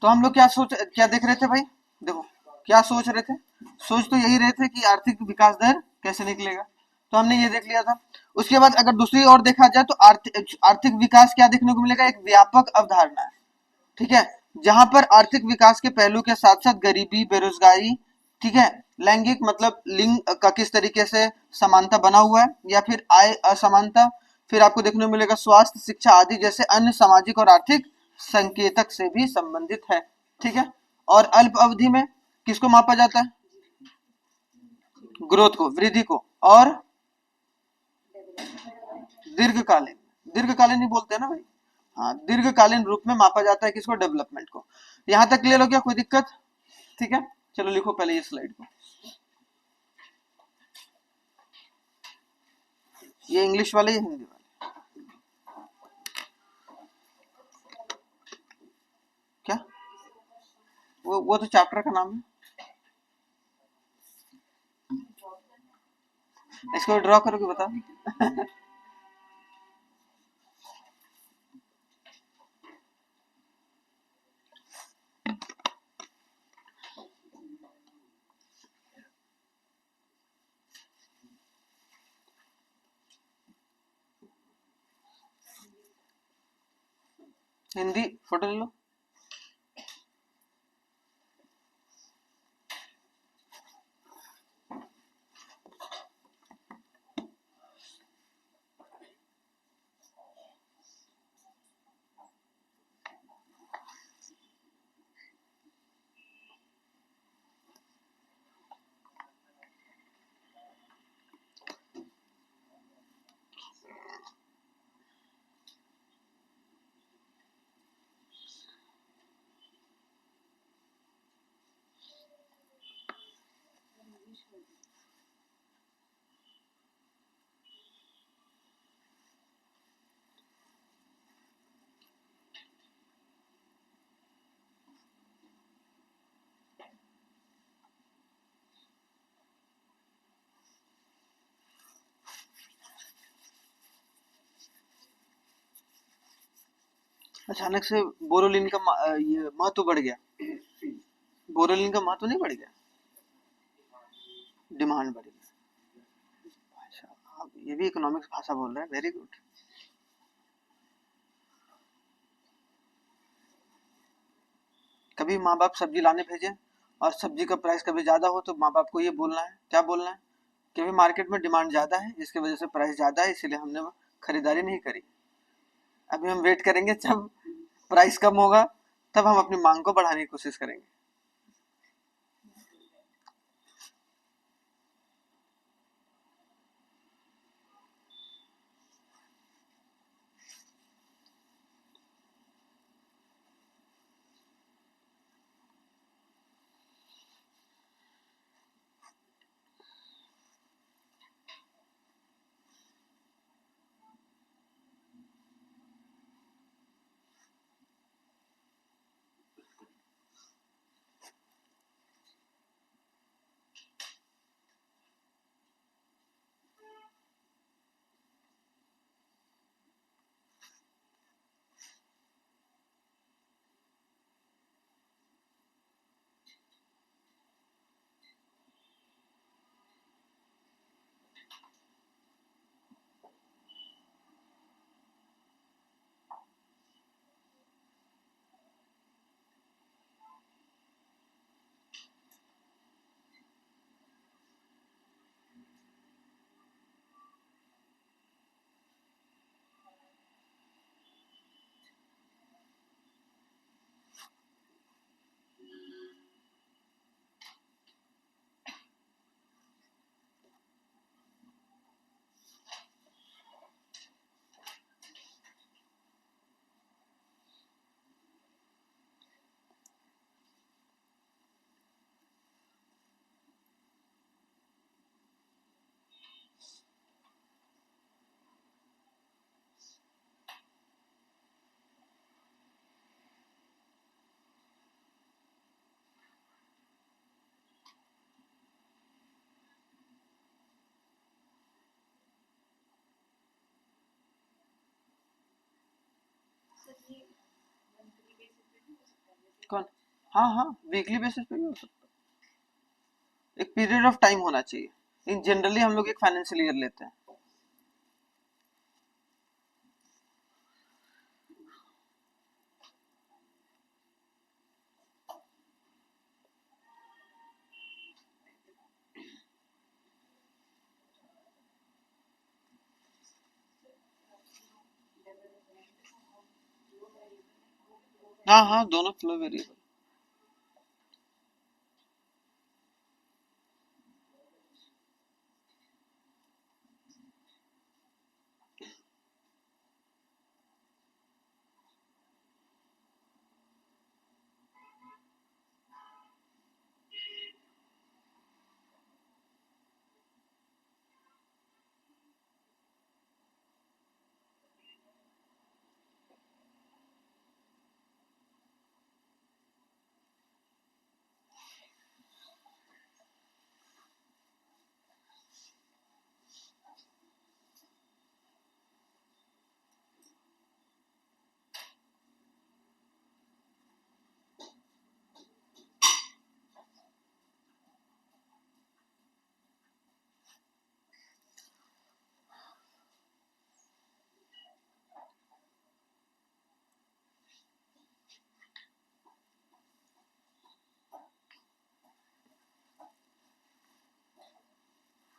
तो हम लोग क्या देख रहे थे भाई? देखो, क्या सोच रहे थे? सोच तो यही रहे थे कि आर्थिक विकास दर कैसे निकलेगा। तो हमने ये देख लिया था। उसके बाद अगर दूसरी ओर देखा जाए तो आर्थिक आर्थिक विकास क्या देखने को मिलेगा? एक व्यापक अवधारणा है, ठीक है, जहां पर आर्थिक विकास के पहलू के साथ साथ गरीबी, बेरोजगारी, ठीक है, लैंगिक मतलब लिंग का किस तरीके से समानता बना हुआ है, या फिर आय असमानता, फिर आपको देखने को मिलेगा स्वास्थ्य, शिक्षा आदि जैसे अन्य सामाजिक और आर्थिक संकेतक से भी संबंधित है, ठीक है। और अल्प अवधि में किसको मापा जाता है? ग्रोथ को, वृद्धि को। और दीर्घकालीन, दीर्घकालीन ही बोलते हैं ना भाई। हाँ, दीर्घकालीन रूप में मापा जाता है किसको? डेवलपमेंट को। यहां तक क्लियर हो गया? कोई दिक्कत? ठीक है, चलो लिखो पहले ये स्लाइड को। ये इंग्लिश वाले या हिंदी वाले? क्या? वो तो चैप्टर का नाम है। इसको ड्रॉ करोगे बताओ। हिंदी फोटो ले लो। अचानक से बोरोलिन का ये महत्व बढ़ गया। बोरोलिन का महत्व नहीं बढ़ गया, डिमांड बढ़ गई। अच्छा, आप ये भी इकोनॉमिक्स भाषा बोल रहे हैं, वेरी गुड। कभी माँ बाप सब्जी लाने भेजे और सब्जी का प्राइस कभी ज्यादा हो तो माँ बाप को ये बोलना है, क्या बोलना है? कि भाई मार्केट में डिमांड ज्यादा है, जिसकी वजह से प्राइस ज्यादा है, इसलिए हमने खरीदारी नहीं करी। अभी हम वेट करेंगे जब प्राइस कम होगा, तब हम अपनी मांग को बढ़ाने की कोशिश करेंगे। कौन? हाँ हाँ, वीकली बेसिस पे भी हो सकता है, एक पीरियड ऑफ टाइम होना चाहिए। इन जनरली हम लोग एक फाइनेंशियल ईयर लेते हैं। हाँ हाँ, दोनों फ्लो वेरिएबल।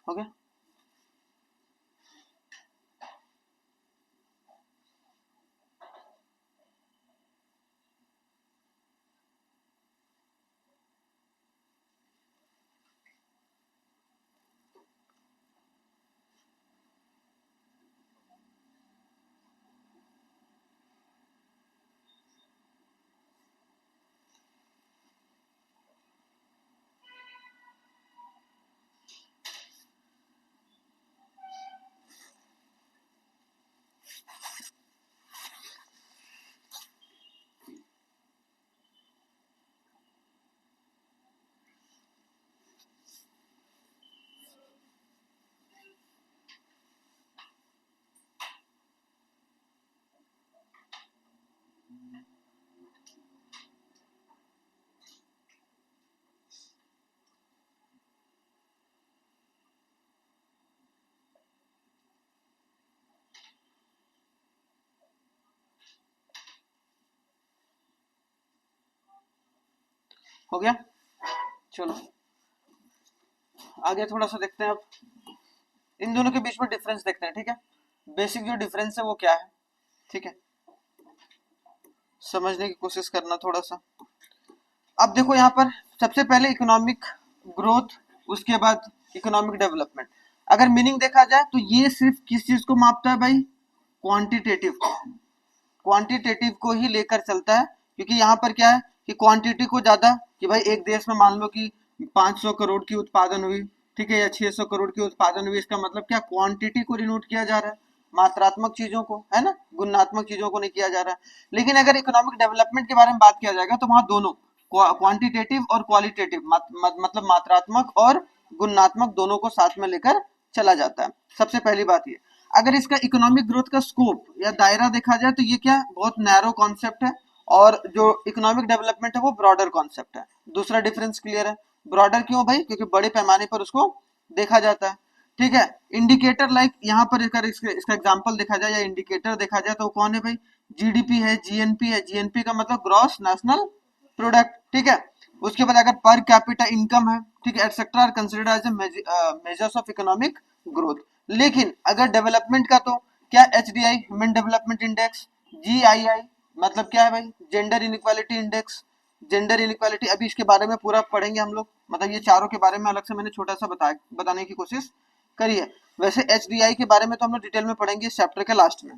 हो गया? हो गया? चलो आगे थोड़ा सा देखते हैं अब, इन दोनों के बीच में डिफरेंस देखते हैं, ठीक है? बेसिक जो डिफरेंस है वो क्या है, ठीक है? समझने की कोशिश करना थोड़ा सा। अब देखो यहाँ पर सबसे पहले इकोनॉमिक ग्रोथ, उसके बाद इकोनॉमिक डेवलपमेंट। अगर मीनिंग देखा जाए तो ये सिर्फ किस चीज को मापता है भाई? क्वांटिटेटिव, क्वांटिटेटिव को ही लेकर चलता है। क्योंकि यहाँ पर क्या है कि क्वांटिटी को ज्यादा, कि भाई एक देश में मान लो कि 500 करोड़ की उत्पादन हुई, ठीक है, या 600 करोड़ की उत्पादन हुई, इसका मतलब क्या? क्वांटिटी को डिनोट किया जा रहा है, मात्रात्मक चीजों को, है ना, गुणात्मक चीजों को नहीं किया जा रहा है। लेकिन अगर इकोनॉमिक डेवलपमेंट के बारे में बात किया जाएगा तो वहां दोनों क्वांटिटेटिव और क्वालिटेटिव मतलब मात्रात्मक और गुणात्मक दोनों को साथ में लेकर चला जाता है। सबसे पहली बात ये, अगर इसका इकोनॉमिक ग्रोथ का स्कोप या दायरा देखा जाए तो ये क्या है? बहुत नैरो कॉन्सेप्ट है, और जो इकोनॉमिक डेवलपमेंट है वो ब्रॉडर कॉन्सेप्ट है। दूसरा डिफरेंस क्लियर है? ब्रॉडर क्यों भाई? क्योंकि बड़े पैमाने पर उसको देखा जाता है, ठीक है? इंडिकेटर लाइक यहाँ पर अगर इसका एग्जांपल देखा जाए या इंडिकेटर देखा जाए तो कौन है भाई? जीडीपी है, जीएनपी है। जीएनपी का मतलब ग्रॉस नेशनल प्रोडक्ट, ठीक है? उसके बाद अगर पर कैपिटा इनकम है, ठीक है, etcetera are considered as measures of economic growth. लेकिन अगर डेवलपमेंट का तो क्या? HDI, human development index. GII मतलब क्या है भाई? Gender inequality index. Gender inequality अभी इसके बारे में पूरा पढ़ेंगे हम लोग, मतलब ये चारों के बारे में अलग से मैंने छोटा सा बताने की कोशिश करी है। वैसे एचडीआई के बारे में तो हम लोग डिटेल में पढ़ेंगे इस चैप्टर के लास्ट में,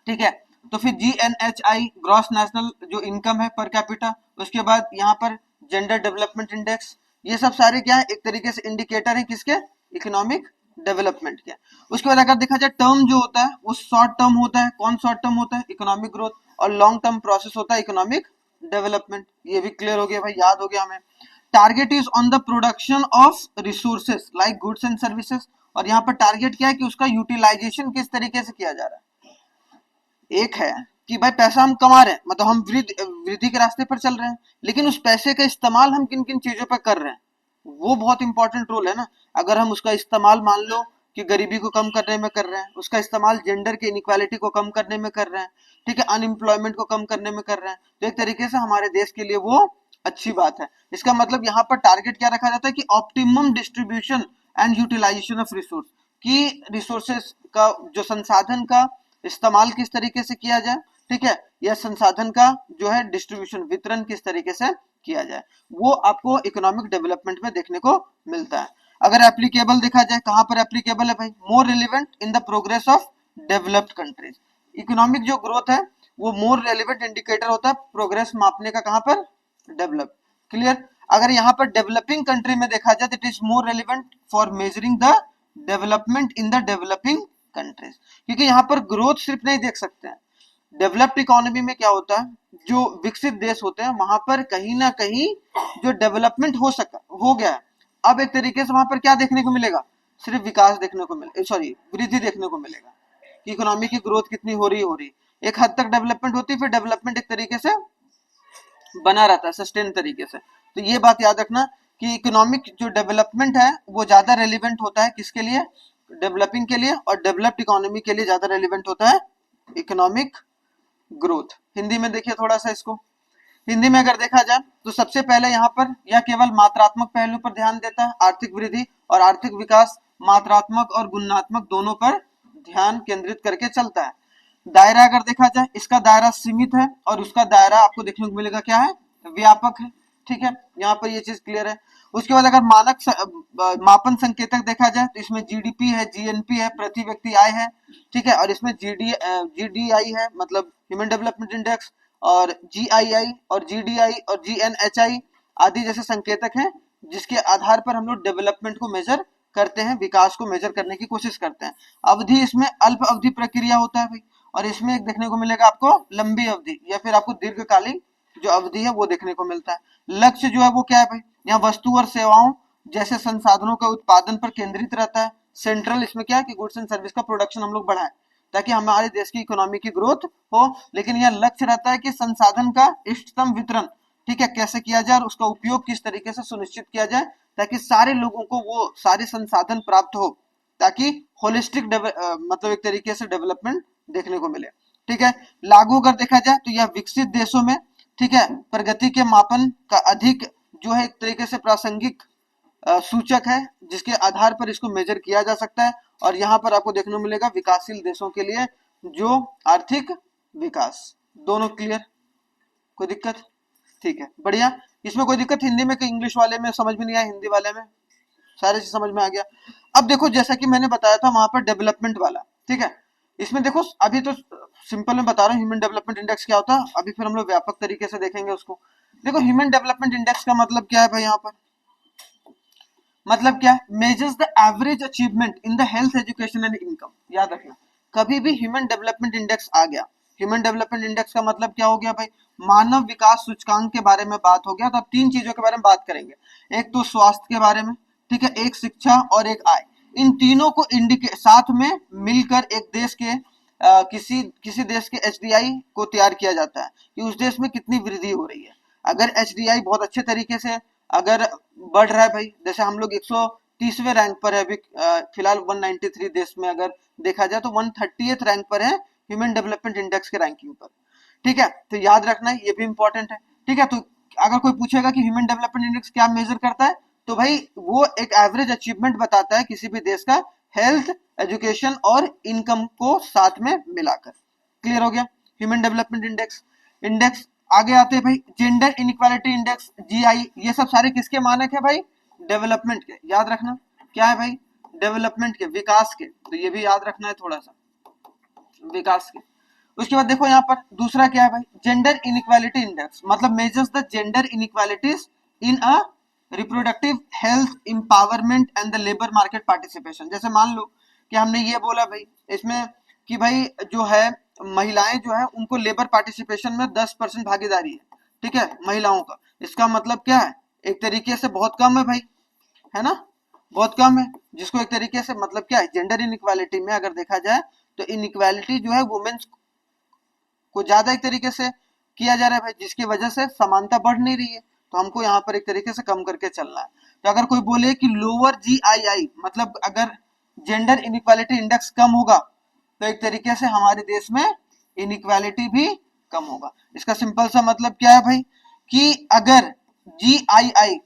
ठीक है? तो फिर जीएनएचआई ग्रॉस नेशनल जो इनकम है पर कैपिटा, उसके बाद यहाँ पर जेंडर डेवलपमेंट इंडेक्स। ये सब सारे क्या है? एक तरीके से इंडिकेटर है किसके? इकोनॉमिक डेवलपमेंट के। उसके बाद अगर देखा जाए टर्म जो होता है वो शॉर्ट टर्म होता है। कौन शॉर्ट टर्म होता है? Economic growth. और लॉन्ग टर्म प्रोसेस होता है इकोनॉमिक डेवलपमेंट। ये भी क्लियर हो गया भाई, याद हो गया हमें। Target is on the production of resources like goods and services. और यहाँ पर टारगेट क्या है कि उसका यूटिलाइजेशन किस तरीके से किया जा रहा है। एक है कि भाई पैसा हम कमा रहे हैं, मतलब हम वृद्धि के रास्ते पर चल रहे हैं, लेकिन उस पैसे का इस्तेमाल हम किन किन चीजों पर कर रहे हैं, वो बहुत इंपॉर्टेंट रोल है ना। अगर हम उसका इस्तेमाल मान लो कि गरीबी को कम करने में कर रहे हैं, उसका इस्तेमाल जेंडर के इनइक्वालिटी को कम करने में कर रहे हैं, ठीक है, अनएम्प्लॉयमेंट को कम करने में कर रहे हैं, तो एक तरीके से हमारे देश के लिए वो अच्छी बात है। इसका मतलब यहाँ पर टारगेट क्या रखा जाता है कि optimum distribution and utilisation of resource, कि रिसोर्सेस का जो संसाधन का इस्तेमाल किस तरीके से किया जाए, ठीक है, या संसाधन का जो है डिस्ट्रीब्यूशन वितरण किस तरीके से किया जाए, वो आपको इकोनॉमिक डेवलपमेंट में देखने को मिलता है। अगर एप्लीकेबल देखा जाए, कहां पर एप्लीकेबल है भाई, more relevant in the progress of developed countries. Economic जो ग्रोथ है वो मोर रेलिवेंट इंडिकेटर होता है प्रोग्रेस मापने का, कहां पर, डेवलप, क्लियर। अगर यहाँ पर डेवलपिंग कंट्री में देखा जाए तो it is more relevant for measuring the development in the developing countries, क्योंकि यहाँ पर ग्रोथ सिर्फ नहीं देख सकते हैं। डेवलप्ड इकोनॉमी में क्या होता है, जो विकसित देश होते हैं वहां पर कहीं ना कहीं जो डेवलपमेंट हो गया है, अब एक तरीके से वहां पर क्या देखने को मिलेगा, सिर्फ विकास देखने को मिले, सॉरी वृद्धि देखने को मिलेगा, कि इकोनॉमी की ग्रोथ कितनी हो रही, एक हद तक डेवलपमेंट होती है, फिर डेवलपमेंट एक तरीके से बना रहता है सस्टेन तरीके से। तो ये बात याद रखना कि इकोनॉमिक जो डेवलपमेंट है वो ज्यादा रेलिवेंट होता है किसके लिए, डेवलपिंग के लिए, और डेवलप्ड इकोनॉमी के लिए ज्यादा रेलिवेंट होता है इकोनॉमिक ग्रोथ। हिंदी में देखिए थोड़ा सा इसको, हिंदी में अगर देखा जाए तो सबसे पहले यहाँ पर यह केवल मात्रात्मक पहलू पर ध्यान देता है, आर्थिक वृद्धि और आर्थिक विकास मात्रात्मक और गुणात्मक दोनों पर ध्यान केंद्रित करके चलता है। दायरा अगर देखा जाए, इसका दायरा सीमित है और उसका दायरा आपको देखने को मिलेगा क्या है, व्यापक है, ठीक है, यहाँ पर ये चीज क्लियर है। उसके बाद अगर मापन संकेतक देखा जाए तो इसमें जीडीपी है, जीएनपी है, प्रति व्यक्ति आय है, ठीक है, और इसमें जीडीआई है, मतलब ह्यूमन डेवलपमेंट इंडेक्स, और जीआईआई और जीडीआई और जीएनएचआई आदि जैसे संकेतक हैं, जिसके आधार पर हम लोग डेवलपमेंट को मेजर करते हैं, विकास को मेजर करने की कोशिश करते हैं। अवधि इसमें अल्प अवधि प्रक्रिया होता है भाई, और इसमें एक देखने को मिलेगा आपको लंबी अवधि या फिर आपको दीर्घकालीन जो अवधि है वो देखने को मिलता है। लक्ष्य जो है वो क्या है भाई, यहाँ वस्तु और सेवाओं जैसे संसाधनों का उत्पादन पर केंद्रित रहता है। सेंट्रल इसमें क्या है कि गुड्स एंड सर्विस का प्रोडक्शन हम लोग बढ़ाएं ताकि हमारे देश की इकोनॉमी की ग्रोथ हो, लेकिन यह लक्ष्य रहता है कि संसाधन का इष्टतम वितरण, ठीक है, कैसे किया जाए और उसका उपयोग किस तरीके से सुनिश्चित किया जाए ताकि सारे लोगों को वो सारे संसाधन प्राप्त हो, ताकि होलिस्टिक मतलब एक तरीके से डेवलपमेंट देखने को मिले, ठीक है। लागू अगर देखा जाए तो यह विकसित देशों में, ठीक है, प्रगति के मापन का अधिक जो है एक तरीके से प्रासंगिक सूचक है, जिसके आधार पर इसको मेजर किया जा सकता है। और यहाँ पर आपको देखने को मिलेगा विकासशील देशों के लिए जो आर्थिक विकास, दोनों क्लियर, कोई दिक्कत, ठीक है, बढ़िया। इसमें कोई दिक्कत हिंदी में कि इंग्लिश वाले में समझ में नहीं आया, हिंदी वाले में सारे चीज समझ में आ गया। अब देखो जैसा कि मैंने बताया था वहां पर डेवलपमेंट वाला, ठीक है, इसमें देखो अभी तो सिंपल में बता रहा हूँ ह्यूमन डेवलपमेंट इंडेक्स क्या होता है, अभी फिर हम लोग व्यापक तरीके से देखेंगे उसको। देखो ह्यूमन डेवलपमेंट इंडेक्स का मतलब क्या है भाई, यहाँ पर मतलब क्या है, measures the average achievement in the health education and income. याद रखना कभी भी ह्यूमन डेवलपमेंट इंडेक्स आ गया, ह्यूमन डेवलपमेंट इंडेक्स का मतलब क्या हो गया भाई, मानव विकास सूचकांक के बारे में बात हो गया। तो अब तीन चीजों के बारे में बात करेंगे, एक तो स्वास्थ्य के बारे में, ठीक है, एक शिक्षा और एक आय। इन तीनों को इंडिकेट साथ में मिलकर एक देश के किसी किसी देश के एचडीआई को तैयार किया जाता है कि उस देश में कितनी वृद्धि हो रही है। अगर एचडीआई बहुत अच्छे तरीके से अगर बढ़ रहा है भाई, जैसे हम लोग 130वें रैंक पर है अभी फिलहाल 193 देश में अगर देखा जाए तो 130th रैंक पर है ह्यूमन डेवलपमेंट इंडेक्स के रैंकिंग पर, ठीक है, तो याद रखना ये भी इंपॉर्टेंट है, ठीक है। तो अगर कोई पूछेगा कि ह्यूमन डेवलपमेंट इंडेक्स क्या मेजर करता है, तो भाई वो एक एवरेज अचीवमेंट बताता है किसी भी देश का हेल्थ, एजुकेशन और इनकम को साथ में मिलाकर। क्लियर हो गया ह्यूमन डेवलपमेंट इंडेक्स। इंडेक्स आगे आते हैं भाई जेंडर इनइक्वालिटी इंडेक्स, जीआई, ये सब सारे किसके मानक है भाई, डेवलपमेंट के। याद रखना क्या है भाई, डेवलपमेंट के, विकास के, तो ये भी याद रखना है थोड़ा सा, विकास के। उसके बाद देखो यहाँ पर दूसरा क्या है भाई, जेंडर इनइक्वालिटी इंडेक्स, मतलब measures the gender inequalities in a reproductive health empowerment and the labour market participation. जैसे मान लो कि हमने ये बोला भाई इसमें कि भाई जो है महिलाएं जो है उनको लेबर पार्टिसिपेशन में 10% भागीदारी है, ठीक है, महिलाओं का। इसका मतलब क्या है, एक तरीके से बहुत कम है भाई, है ना, बहुत कम है, जिसको एक तरीके से मतलब क्या है, जेंडर इनइक्वालिटी में अगर देखा जाए तो इनइक्वालिटी जो है वुमेन्स को ज्यादा एक तरीके से किया जा रहा है भाई, जिसकी वजह से समानता बढ़ नहीं रही है। तो हमको यहाँ पर एक तरीके से कम करके चलना है। तो अगर कोई बोले कि लोअर GII मतलब अगर जेंडर इनइक्वालिटी इंडेक्स कम होगा तो एक तरीके से हमारे देश में इनइक्वालिटी भी कम होगा। इसका सिंपल सा मतलब क्या है भाई कि अगर GII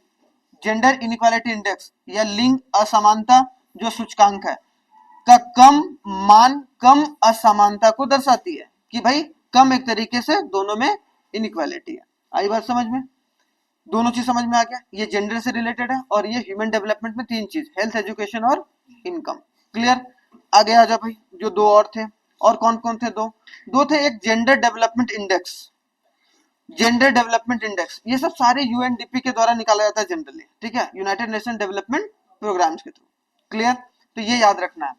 जेंडर इनइक्वालिटी इंडेक्स या लिंग असमानता जो सूचकांक है का कम मान कम असमानता को दर्शाती है कि भाई कम एक तरीके से दोनों में इनइक्वालिटी है। आई बात समझ में? दोनों चीज समझ में आ गया। ये जेंडर से रिलेटेड है और ये ह्यूमन डेवलपमेंट में तीन चीज, हेल्थ, एजुकेशन और इनकम। क्लियर? आगे आ जा भाई। जो दो और थे, और कौन कौन थे? दो थे। एक gender development index, gender development index ये सब सारे UNDP के द्वारा निकाला जाता है जनरली, ठीक है, यूनाइटेड नेशन डेवलपमेंट प्रोग्राम्स के थ्रू। क्लियर? तो ये याद रखना है।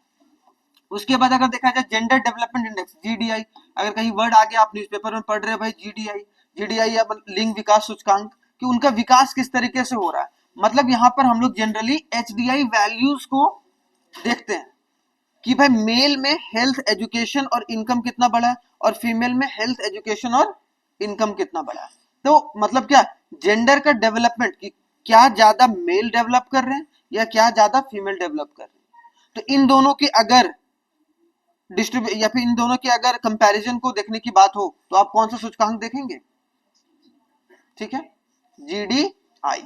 उसके बाद अगर देखा जाए जेंडर डेवलपमेंट इंडेक्स GDI, अगर कहीं वर्ड आ गया आप न्यूज़पेपर में पढ़ रहे हो भाई GDI या लिंग विकास सूचकांक कि उनका विकास किस तरीके से हो रहा है, मतलब यहाँ पर हम लोग जनरली HDI वैल्यूज को देखते हैं कि भाई मेल में हेल्थ, एजुकेशन और इनकम कितना बड़ा है और फीमेल में हेल्थ, एजुकेशन और इनकम कितना बड़ा है। तो मतलब क्या, जेंडर का डेवलपमेंट कि क्या ज्यादा मेल डेवलप कर रहे हैं या क्या ज्यादा फीमेल डेवलप कर रहे हैं। तो इन दोनों की अगर या फिर इन दोनों के अगर कंपैरिजन को देखने की बात हो तो आप कौन सा सूचकांक देखेंगे? ठीक है, GDI।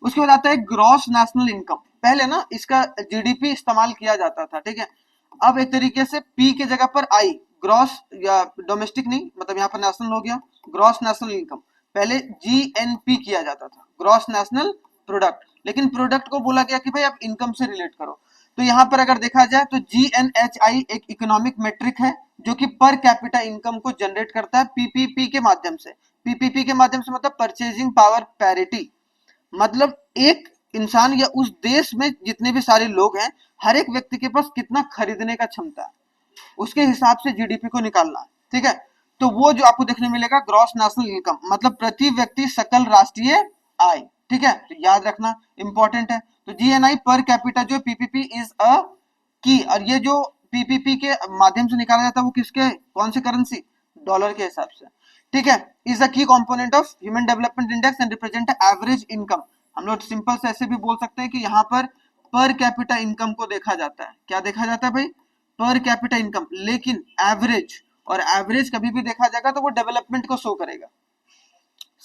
उसके बाद आता है ग्रॉस नेशनल इनकम। पहले ना इसका GDP इस्तेमाल किया जाता था, ठीक है, अब एक तरीके से P के जगह पर I, ग्रॉस या डोमेस्टिक नहीं, मतलब यहाँ पर नेशनल हो गया, ग्रॉस नेशनल इनकम। पहले GNP किया जाता था, ग्रॉस नेशनल प्रोडक्ट, लेकिन प्रोडक्ट को बोला गया कि भाई आप इनकम से रिलेट करो। तो यहाँ पर अगर देखा जाए तो GNHI एक इकोनॉमिक मेट्रिक है जो कि पर कैपिटा इनकम को जनरेट करता है PPP के माध्यम से। PPP के माध्यम से मतलब परचेजिंग पावर पैरिटी, मतलब एक इंसान या उस देश में जितने भी सारे लोग हैं हर एक व्यक्ति के पास कितना खरीदने का क्षमता है, उसके हिसाब से GDP को निकालना है, ठीक है। तो वो जो आपको देखने मिलेगा ग्रॉस नेशनल इनकम मतलब प्रति व्यक्ति सकल राष्ट्रीय आय, ठीक है, तो याद रखना इंपॉर्टेंट है। तो GNI पर कैपिटा जो PPP इज अ की, और ये जो PPP के माध्यम से निकाला जाता है वो किसके, कौन से करेंसी, डॉलर के हिसाब से, ठीक है, इज अ की component of human development index and represent average income. हम लोग सिंपल से ऐसे भी बोल सकते हैं कि यहाँ पर कैपिटा इनकम को देखा जाता है। क्या देखा जाता है भाई? पर कैपिटा इनकम, लेकिन एवरेज, और एवरेज कभी भी देखा जाएगा तो वो डेवलपमेंट को शो करेगा।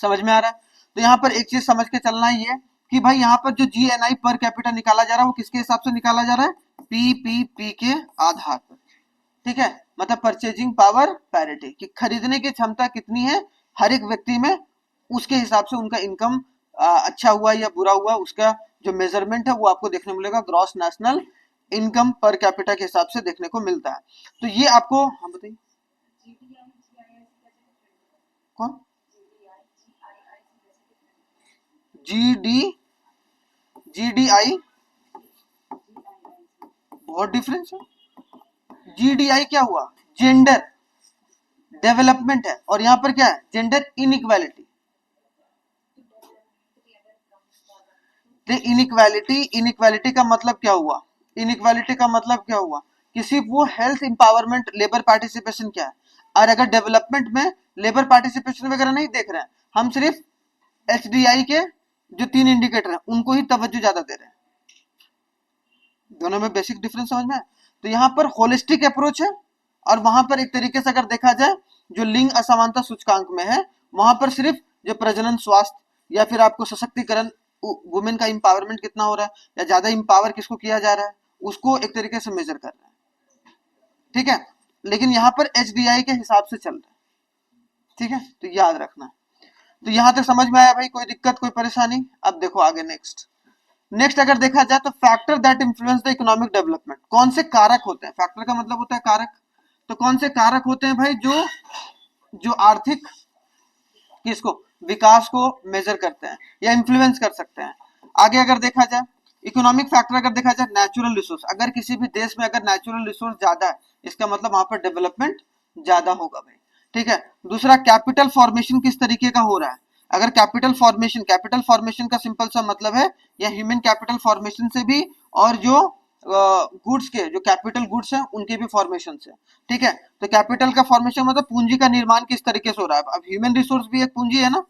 समझ में आ रहा है? तो यहाँ पर एक चीज समझ के चलना ही है कि भाई यहाँ पर जो GNI पर कैपिटा निकाला जा रहा है वो किसके हिसाब से निकाला जा रहा है? PPP के आधार पर, ठीक है, मतलब परचेजिंग पावर पैरिटी कि खरीदने की क्षमता कितनी है हर एक व्यक्ति में, उसके हिसाब से उनका इनकम अच्छा हुआ या बुरा हुआ, उसका जो मेजरमेंट है वो आपको देखने मिलेगा gross national income per capita के हिसाब से देखने को मिलता है। तो ये आपको, हम बताइए कौन? GDI बहुत डिफरेंस है। GDI क्या हुआ? जेंडर डेवलपमेंट है, और यहाँ पर क्या है? Gender inequality. इनइक्वालिटी का मतलब क्या हुआ? इनइक्वालिटी का मतलब क्या हुआ कि सिर्फ वो हेल्थ इंपावरमेंट, लेबर पार्टिसिपेशन क्या है, और अगर डेवलपमेंट में लेबर पार्टिसिपेशन वगैरह नहीं देख रहे हैं, हम सिर्फ HDI के जो 3 इंडिकेटर हैं उनको ही तवज्जो ज्यादा दे रहे हैं। दोनों में बेसिक डिफरेंस समझ में? तो यहाँ पर होलिस्टिक अप्रोच है, और वहां पर एक तरीके से अगर देखा जाए जो लिंग असमानता सूचकांक में है वहां पर सिर्फ जो प्रजनन स्वास्थ्य या फिर आपको सशक्तिकरण, वुमेन का इंपावरमेंट कितना हो रहा है या ज्यादा इंपावर किसको किया जा रहा है उसको एक तरीके से मेजर कर रहे हैं, ठीक है, लेकिन यहाँ पर HDI के हिसाब से चल रहा है, ठीक है, तो याद रखना। तो यहां तक समझ में आया भाई? कोई दिक्कत, कोई परेशानी? अब देखो आगे नेक्स्ट अगर देखा जाए तो factor that influence the economic development, कौन से कारक होते हैं? फैक्टर का मतलब होता है कारक, तो कौन से कारक होते हैं भाई जो जो आर्थिक किसको, विकास को मेजर करते हैं या इन्फ्लुएंस कर सकते हैं। आगे अगर देखा जाए इकोनॉमिक फैक्टर, अगर देखा जाए नेचुरल रिसोर्स, अगर किसी भी देश में अगर नेचुरल रिसोर्स ज्यादा है इसका मतलब वहां पर डेवलपमेंट ज्यादा होगा भाई, ठीक है। दूसरा कैपिटल फॉर्मेशन किस तरीके का हो रहा है, अगर कैपिटल फॉर्मेशन का सिंपल सा मतलब है या ह्यूमन कैपिटल फॉर्मेशन से भी, और जो गुड्स के जो कैपिटल गुड्स हैं उनके भी फॉर्मेशन से। ठीक है, तो कैपिटल का फॉर्मेशन मतलब पूंजी का निर्माण किस तरीके से हो रहा है। अब ह्यूमन रिसोर्स भी एक पूंजी है ना,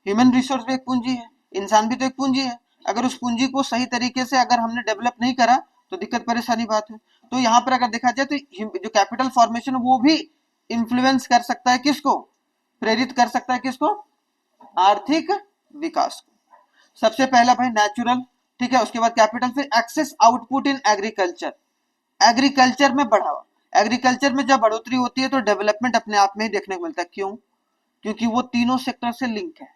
ह्यूमन रिसोर्स भी एक पूंजी है, इंसान भी तो एक पूंजी है। अगर उस पूंजी को सही तरीके से अगर हमने डेवलप नहीं करा तो दिक्कत परेशानी बात है। तो यहाँ पर अगर देखा जाए तो जो कैपिटल फॉर्मेशन वो भी इन्फ्लुएंस कर सकता है किसको, प्रेरित कर सकता है किसको, आर्थिक विकास को। सबसे पहला भाई नेचुरल, ठीक है, उसके बाद कैपिटल, फिर excess output in agriculture, agriculture में बढ़ावा। एग्रीकल्चर में जब बढ़ोतरी होती है तो डेवलपमेंट अपने आप में ही देखने को मिलता है। क्यों? क्योंकि वो तीनों सेक्टर से लिंक है।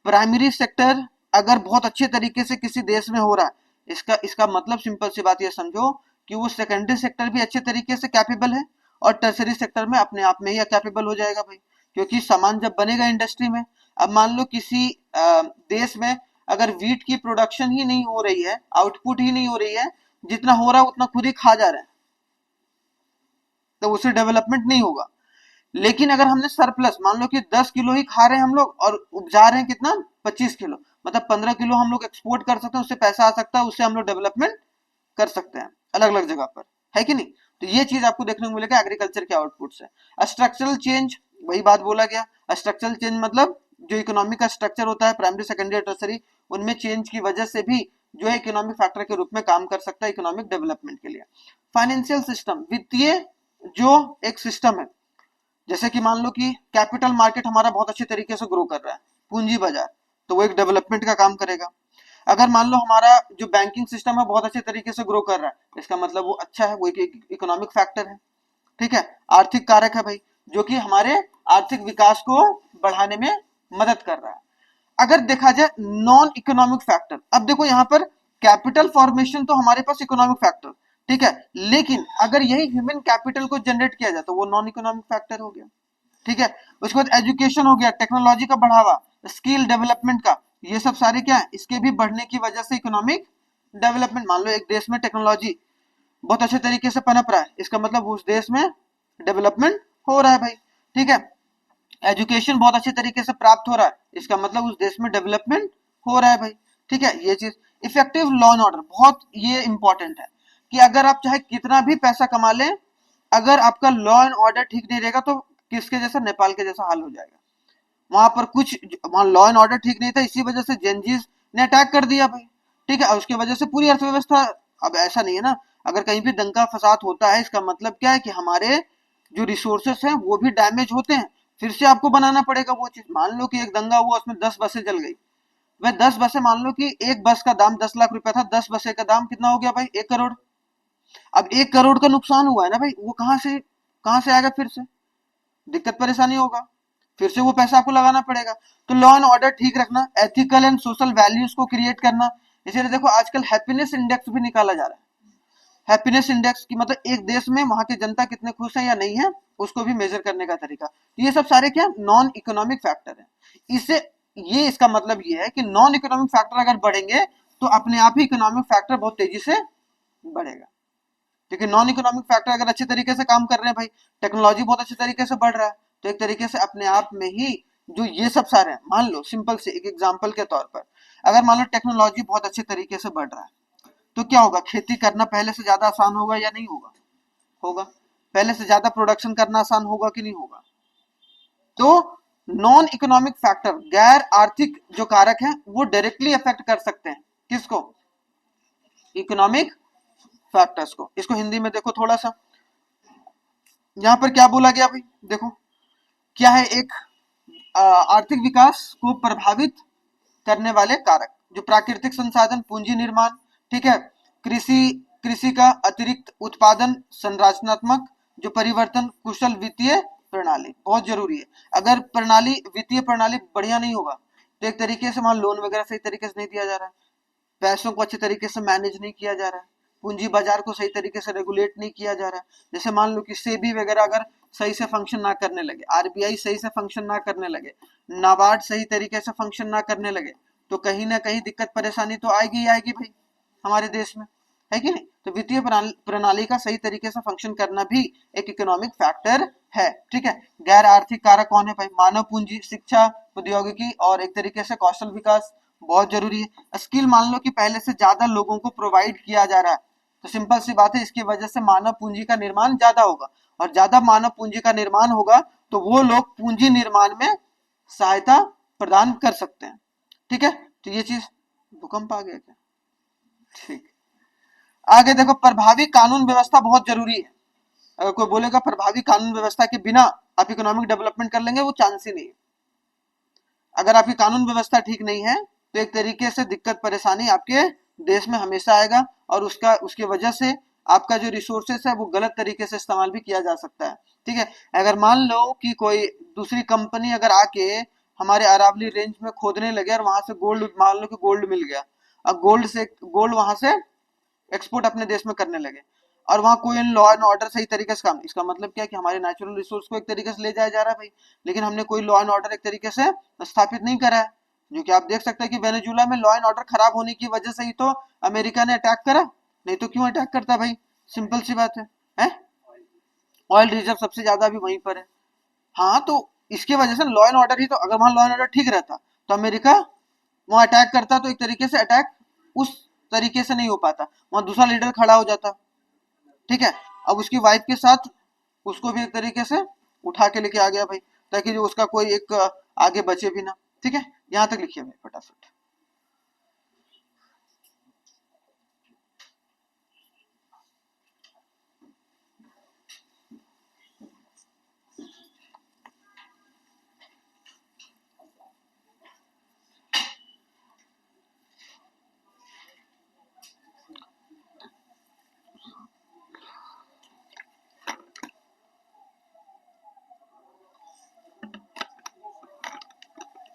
प्राइमरी सेक्टर अगर बहुत अच्छे तरीके से किसी देश में हो रहा है, इसका इसका मतलब सिंपल सी बात ये समझो कि वो सेकेंडरी सेक्टर भी अच्छे तरीके से कैपेबल है और टर्सरी सेक्टर में अपने आप में ही कैपेबल हो जाएगा भाई। क्योंकि सामान जब बनेगा इंडस्ट्री में, अब मान लो किसी देश में अगर वीट की प्रोडक्शन ही नहीं हो रही है, आउटपुट ही नहीं हो रही है, जितना हो रहा है उतना खुद ही खा जा रहा है, तो उससे डेवलपमेंट नहीं होगा। लेकिन अगर हमने सरप्लस, मान लो कि 10 किलो ही खा रहे हैं हम लोग और उपजा रहे हैं कितना, 25 किलो, मतलब 15 किलो हम लोग एक्सपोर्ट कर सकते हैं, उससे पैसा आ सकता है, उससे हम लोग डेवलपमेंट कर सकते हैं अलग अलग जगह पर, है कि नहीं। तो ये चीज आपको देखने को मिलेगा एग्रीकल्चर के आउटपुट से। स्ट्रक्चरल चेंज, वही बात बोला गया, स्ट्रक्चरल चेंज मतलब जो इकोनॉमिक का स्ट्रक्चर होता है प्राइमरी सेकेंडरी टर्सरी, उनमें चेंज की वजह से भी जो है इकोनॉमिक फैक्टर के रूप में काम कर सकता है इकोनॉमिक डेवलपमेंट के लिए। फाइनेंशियल सिस्टम, वित्तीय जो एक सिस्टम है, जैसे कि मान लो कि कैपिटल मार्केट हमारा बहुत अच्छे तरीके से ग्रो कर रहा है, पूंजी बाजार, तो वो एक डेवलपमेंट का काम करेगा। अगर मान लो हमारा जो बैंकिंग सिस्टम है बहुत अच्छे तरीके से ग्रो कर रहा है, इसका मतलब वो अच्छा है, वो एक इकोनॉमिक फैक्टर है। ठीक है, आर्थिक कारक है भाई, जो कि हमारे आर्थिक विकास को बढ़ाने में मदद कर रहा है। अगर देखा जाए नॉन इकोनॉमिक फैक्टर, अब देखो यहाँ पर कैपिटल फॉर्मेशन तो हमारे पास इकोनॉमिक फैक्टर, ठीक है, लेकिन अगर यही ह्यूमन कैपिटल को जनरेट किया जाए तो वो नॉन इकोनॉमिक फैक्टर हो गया। ठीक है, उसके बाद एजुकेशन हो गया, टेक्नोलॉजी का बढ़ावा, स्किल डेवलपमेंट का, ये सब सारे क्या है, इसके भी बढ़ने की वजह से इकोनॉमिक डेवलपमेंट। मान लो एक देश में टेक्नोलॉजी बहुत अच्छे तरीके से पनप रहा है, इसका मतलब उस देश में डेवलपमेंट हो रहा है भाई। ठीक है, एजुकेशन बहुत अच्छे तरीके से प्राप्त हो रहा है, इसका मतलब उस देश में डेवलपमेंट हो रहा है भाई। ठीक है, ये चीज। इफेक्टिव लॉ एंड ऑर्डर, बहुत ये इंपॉर्टेंट है कि अगर आप चाहे कितना भी पैसा कमा लें, अगर आपका लॉ एंड ऑर्डर ठीक नहीं रहेगा तो किसके जैसा, नेपाल के जैसा हाल हो जाएगा। वहां पर कुछ, वहां लॉ एंड ऑर्डर ठीक नहीं था, इसी वजह से जेनजीज ने अटैक कर दिया भाई। ठीक है, उसकी वजह से पूरी अर्थव्यवस्था, अब ऐसा नहीं है ना, अगर कहीं भी दंगा फसाद होता है इसका मतलब क्या है कि हमारे जो रिसोर्सेस हैं वो भी डैमेज होते हैं, फिर से आपको बनाना पड़ेगा वो चीज। मान लो कि एक दंगा हुआ, उसमें 10 बसें जल गई, वह 10 बसें, मान लो कि एक बस का दाम 10 लाख रुपया था, 10 बसें का दाम कितना हो गया भाई, 1 करोड़। अब 1 करोड़ का नुकसान हुआ है ना भाई, वो कहाँ से आएगा, फिर से दिक्कत परेशानी होगा, फिर से वो पैसा आपको लगाना पड़ेगा। तो लॉ एंड ऑर्डर ठीक रखना, एथिकल एंड सोशल वैल्यूज को क्रिएट करना, इसीलिए देखो आजकल हैप्पीनेस इंडेक्स भी निकाला जा रहा है। हैप्पीनेस इंडेक्स की मतलब एक देश में वहां की जनता कितने खुश है या नहीं है, उसको भी मेजर करने का तरीका। तो ये सब सारे क्या नॉन इकोनॉमिक फैक्टर है। इससे ये इसका मतलब ये है कि नॉन इकोनॉमिक फैक्टर अगर बढ़ेंगे तो अपने आप ही इकोनॉमिक फैक्टर बहुत तेजी से बढ़ेगा। क्योंकि नॉन इकोनॉमिक फैक्टर अगर अच्छे तरीके से काम कर रहे हैं भाई, टेक्नोलॉजी बहुत अच्छे तरीके से बढ़ रहा है, तो एक तरीके से अपने आप में ही जो ये सब सारे हैं, मान लो सिंपल से एक एग्जांपल के तौर पर, अगर मान लो टेक्नोलॉजी बहुत अच्छे तरीके से बढ़ रहा है तो क्या होगा, खेती करना पहले से ज्यादा आसान होगा या नहीं होगा, होगा। पहले से ज्यादा प्रोडक्शन करना आसान होगा कि नहीं होगा। तो नॉन इकोनॉमिक फैक्टर, गैर आर्थिक जो कारक हैं वो डायरेक्टली अफेक्ट कर सकते हैं किसको, इकोनॉमिक फैक्टर्स को। इसको हिंदी में देखो थोड़ा सा, यहाँ पर क्या बोला गया भाई, देखो क्या है, एक आर्थिक विकास को प्रभावित करने वाले कारक, जो प्राकृतिक संसाधन, पूंजी निर्माण, ठीक है, कृषि कृषि का अतिरिक्त उत्पादन, संरचनात्मक जो परिवर्तन, कुशल वित्तीय प्रणाली बहुत जरूरी है। अगर प्रणाली, वित्तीय प्रणाली बढ़िया नहीं होगा तो एक तरीके से वहां लोन वगैरह सही तरीके से नहीं दिया जा रहा है, पैसों को अच्छे तरीके से मैनेज नहीं किया जा रहा है, पूंजी बाजार को सही तरीके से रेगुलेट नहीं किया जा रहा है। जैसे मान लो कि सेबी वगैरह अगर सही से फंक्शन ना करने लगे, आरबीआई सही से फंक्शन ना करने लगे, नाबार्ड सही तरीके से फंक्शन ना करने लगे, तो कहीं ना कहीं दिक्कत परेशानी तो आएगी ही आएगी भाई हमारे देश में, है कि नहीं। तो वित्तीय प्रणाली का सही तरीके से फंक्शन करना भी एक इकोनॉमिक फैक्टर है। ठीक है, गैर आर्थिक कारक कौन है भाई, मानव पूंजी, शिक्षा, प्रौद्योगिकी और एक तरीके से कौशल विकास बहुत जरूरी है। स्किल मान लो कि पहले से ज्यादा लोगों को प्रोवाइड किया जा रहा है तो सिंपल सी बात है, इसकी वजह से मानव पूंजी का निर्माण ज्यादा होगा, और ज्यादा मानव पूंजी का निर्माण होगा तो वो लोग पूंजी निर्माण में सहायता प्रदान कर सकते हैं। ठीक है, तो ये चीज, भूकंप आ गया क्या? ठीक, आगे देखो, प्रभावी कानून व्यवस्था बहुत जरूरी है। अगर कोई बोलेगा प्रभावी कानून व्यवस्था के बिना आप इकोनॉमिक डेवलपमेंट कर लेंगे, वो चांस ही नहीं है। अगर आपकी कानून व्यवस्था ठीक नहीं है तो एक तरीके से दिक्कत परेशानी आपके देश में हमेशा आएगा, और उसकी वजह से आपका जो रिसोर्सेस है वो गलत तरीके से इस्तेमाल भी किया जा सकता है। ठीक है, अगर मान लो कि कोई दूसरी कंपनी अगर आके हमारे अरावली रेंज में खोदने लगे और वहां से गोल्ड, मान लो कि गोल्ड मिल गया, अब गोल्ड वहां से एक्सपोर्ट अपने देश में करने लगे, और वहां कोई लॉ एंड ऑर्डर सही तरीके से काम, इसका मतलब क्या है कि हमारे नेचुरल रिसोर्स को एक तरीके से ले जाया जा रहा है भाई, लेकिन हमने कोई लॉ एंड ऑर्डर एक तरीके से स्थापित नहीं करा है। जो कि आप देख सकते हैं कि वेनेजुला में लॉ एंड ऑर्डर खराब होने की वजह से ही तो अमेरिका ने अटैक करा, नहीं तो क्यों अटैक करता भाई? सिंपल सी बात है? ऑयल रिजर्व सबसे ज्यादा भी वहीं पर है। हाँ, तो इसकी वजह से लॉ एंड ऑर्डर ही तो, अगर वहां लॉ एंड ऑर्डर ठीक रहता तो अमेरिका वहां अटैक करता, तो एक तरीके से अटैक उस तरीके से नहीं हो पाता, वहां दूसरा लीडर खड़ा हो जाता। ठीक है, अब उसकी वाइफ के साथ उसको भी एक तरीके से उठा के लेके आ गया भाई, ताकि जो उसका कोई एक आगे बचे भी ना। ठीक है, यहां तक लिखिए भाई फटाफट।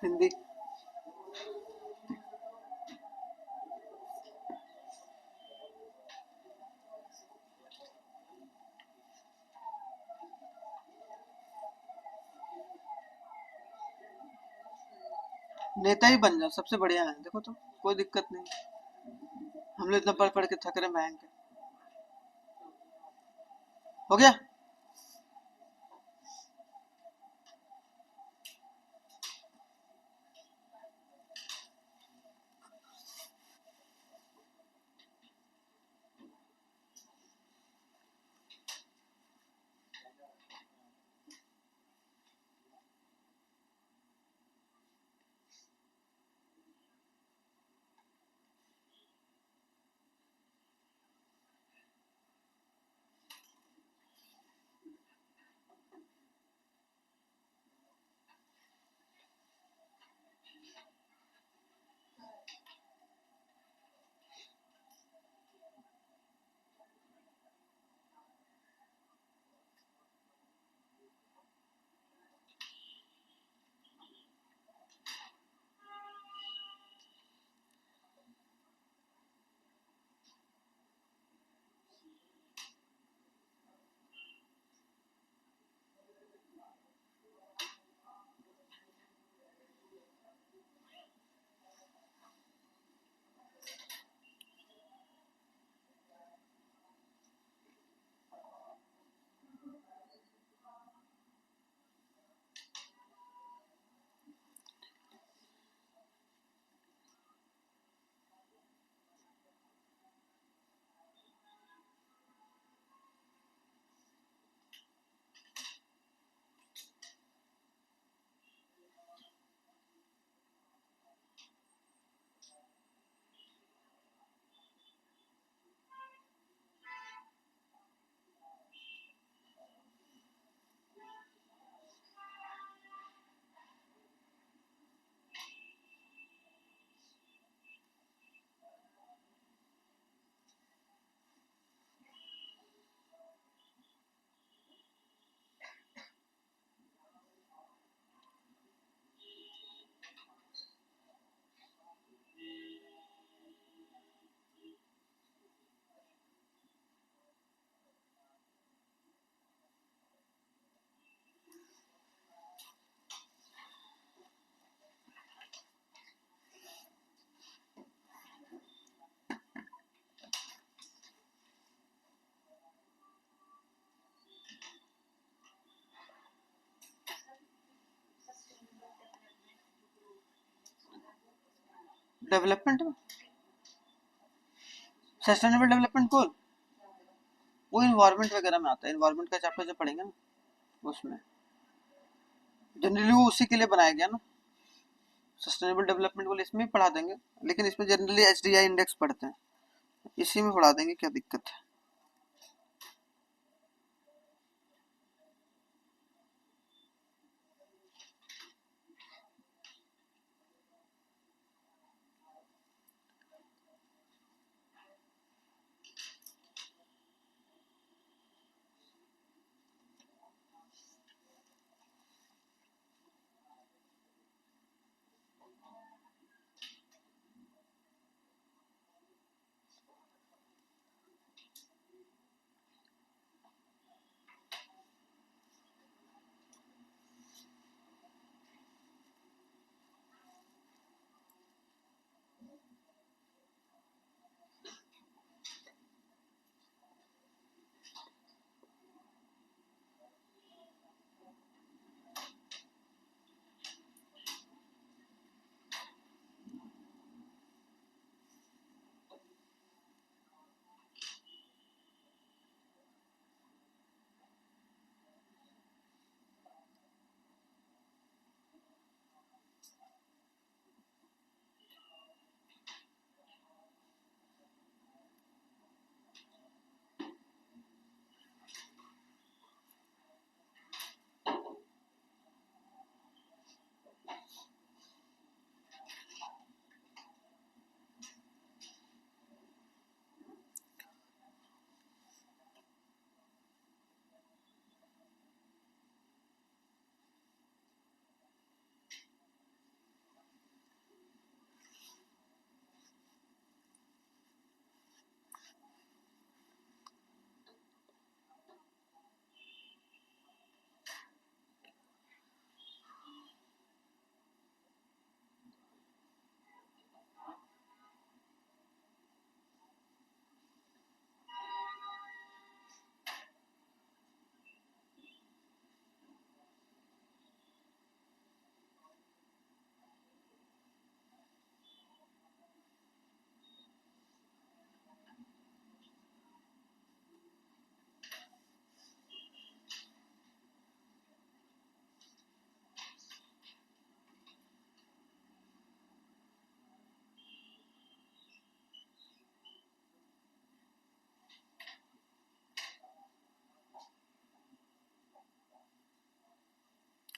हिंदी। नेता ही बन जाओ, सबसे बढ़िया है, देखो तो कोई दिक्कत नहीं। हम लोग इतना पढ़ पढ़ के थक रहे बैंक, हो गया। डेवलपमेंट, सस्टेनेबल डेवलपमेंट गोल, वो इन्वायरमेंट वगैरह में आता है, इन्वायरमेंट का चैप्टर जब पढ़ेंगे ना उसमें जनरली वो उसी के लिए बनाया गया ना, सस्टेनेबल डेवलपमेंट को इसमें भी पढ़ा देंगे, लेकिन इसमें जनरली HDI इंडेक्स पढ़ते हैं, इसी में पढ़ा देंगे, क्या दिक्कत है।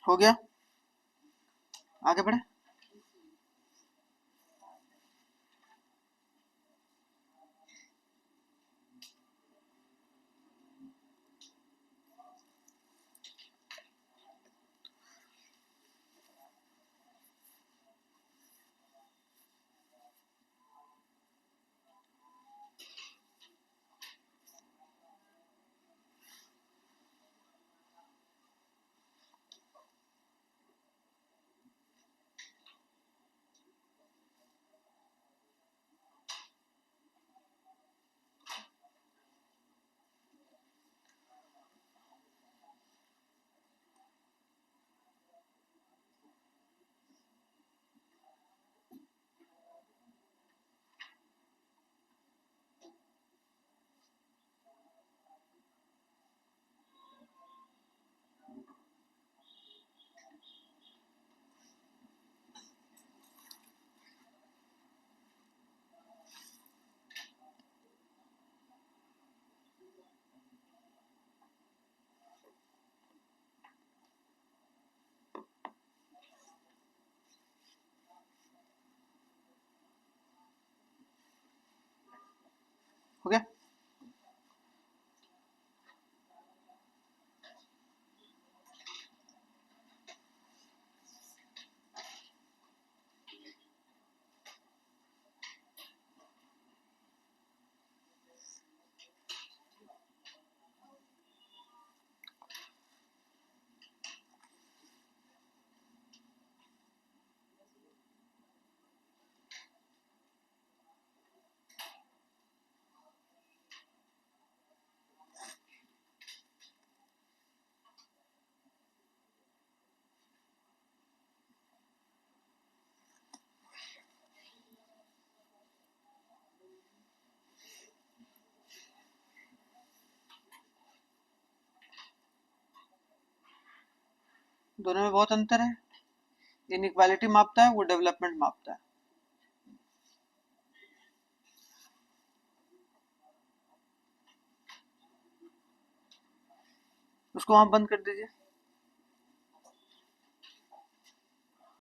हो गया, आगे बढ़े। हो गया। दोनों में बहुत अंतर है। इनइक्वालिटी मापता है, वो डेवलपमेंट मापता है। उसको वहां बंद कर दीजिए।